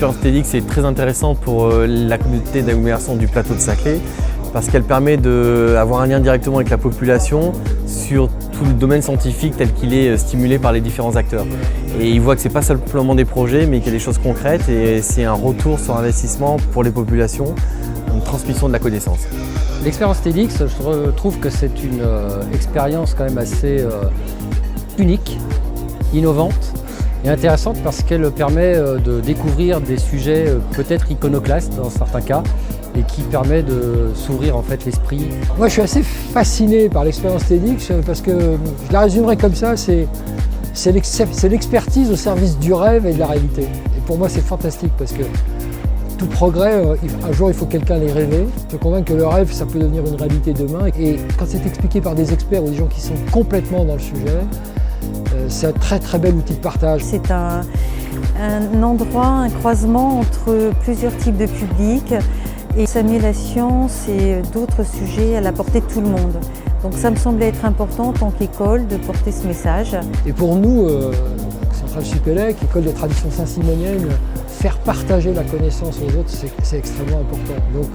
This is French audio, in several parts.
L'expérience TEDx est très intéressante pour la communauté d'agglomération du plateau de Saclay parce qu'elle permet d'avoir un lien directement avec la population sur tout le domaine scientifique tel qu'il est stimulé par les différents acteurs. Et ils voient que ce n'est pas simplement des projets mais qu'il y a des choses concrètes et c'est un retour sur investissement pour les populations, une transmission de la connaissance. L'expérience TEDx, je trouve que c'est une expérience quand même assez unique, innovante et intéressante parce qu'elle permet de découvrir des sujets peut-être iconoclastes dans certains cas et qui permet de s'ouvrir en fait l'esprit. Moi je suis assez fasciné par l'expérience TEDx parce que je la résumerai comme ça, c'est l'expertise au service du rêve et de la réalité. Et pour moi c'est fantastique parce que tout progrès, un jour il faut quelqu'un les rêver, se convaincre que le rêve ça peut devenir une réalité demain. Et quand c'est expliqué par des experts ou des gens qui sont complètement dans le sujet, c'est un très très bel outil de partage. C'est un endroit, un croisement entre plusieurs types de publics. Et Samuel Science et d'autres sujets à la portée de tout le monde. Donc ça me semblait être important en tant qu'école de porter ce message. Et pour nous, Centrale Supélec, école de tradition saint-simonienne, faire partager la connaissance aux autres, c'est extrêmement important. Donc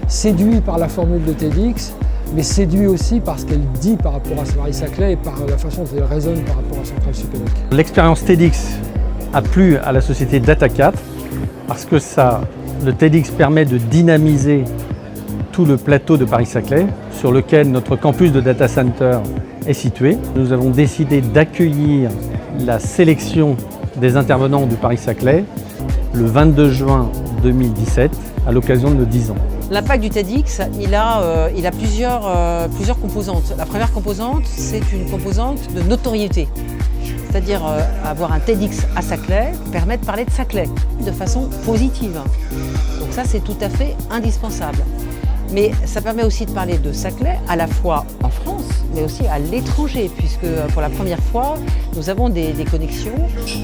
séduit par la formule de TEDx, mais séduit aussi par ce qu'elle dit par rapport à Paris-Saclay et par la façon dont elle résonne par rapport à Centrale Supélec. L'expérience TEDx a plu à la société Data4 parce que le TEDx permet de dynamiser tout le plateau de Paris-Saclay sur lequel notre campus de data center est situé. Nous avons décidé d'accueillir la sélection des intervenants du Paris-Saclay le 22 juin 2017 à l'occasion de nos 10 ans. L'impact du TEDx, il a plusieurs composantes. La première composante, c'est une composante de notoriété. C'est-à-dire avoir un TEDx à Saclay permet de parler de Saclay de façon positive. Donc ça, c'est tout à fait indispensable. Mais ça permet aussi de parler de Saclay à la fois en France, mais aussi à l'étranger, puisque pour la première fois, nous avons des connexions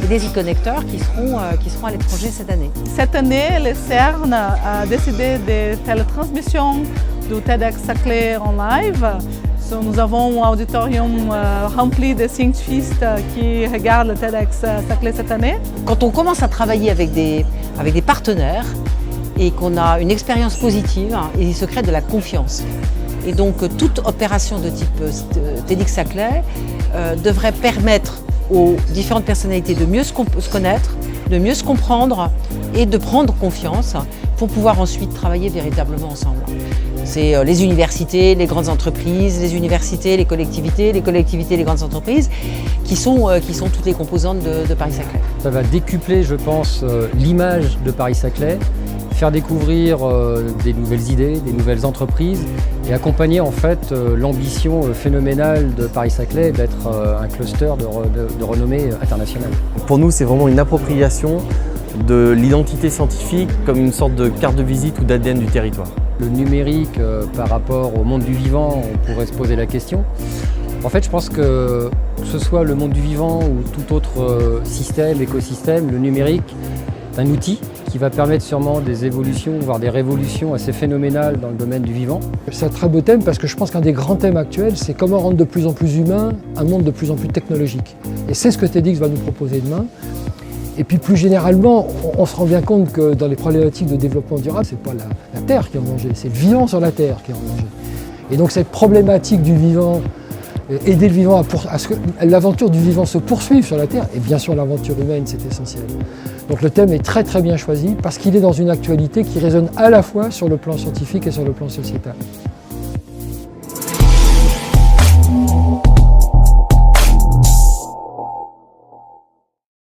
et des e-connecteurs qui seront à l'étranger cette année. Cette année, le CERN a décidé de faire la transmission du TEDx Saclay en live. Nous avons un auditorium rempli de scientifiques qui regardent le TEDx Saclay cette année. Quand on commence à travailler avec des partenaires et qu'on a une expérience positive, il se crée de la confiance. Et donc toute opération de type TEDx Saclay devrait permettre aux différentes personnalités de mieux se connaître, de mieux se comprendre et de prendre confiance pour pouvoir ensuite travailler véritablement ensemble. C'est les universités, les grandes entreprises, les universités, les collectivités, les grandes entreprises qui sont toutes les composantes de Paris-Saclay. Ça va décupler, je pense, l'image de Paris-Saclay, faire découvrir des nouvelles idées, des nouvelles entreprises et accompagner en fait l'ambition phénoménale de Paris-Saclay d'être un cluster de renommée internationale. Pour nous, c'est vraiment une appropriation de l'identité scientifique comme une sorte de carte de visite ou d'ADN du territoire. Le numérique par rapport au monde du vivant, on pourrait se poser la question. En fait, je pense que ce soit le monde du vivant ou tout autre système, écosystème, le numérique est un outil qui va permettre sûrement des évolutions, voire des révolutions assez phénoménales dans le domaine du vivant. C'est un très beau thème parce que je pense qu'un des grands thèmes actuels, c'est comment rendre de plus en plus humain un monde de plus en plus technologique. Et c'est ce que TEDx va nous proposer demain. Et puis plus généralement, on se rend bien compte que dans les problématiques de développement durable, c'est pas la Terre qui est en danger, c'est le vivant sur la Terre qui est en danger. Et donc cette problématique du vivant, aider le vivant à ce que l'aventure du vivant se poursuive sur la Terre, et bien sûr l'aventure humaine, c'est essentiel. Donc le thème est très très bien choisi parce qu'il est dans une actualité qui résonne à la fois sur le plan scientifique et sur le plan sociétal.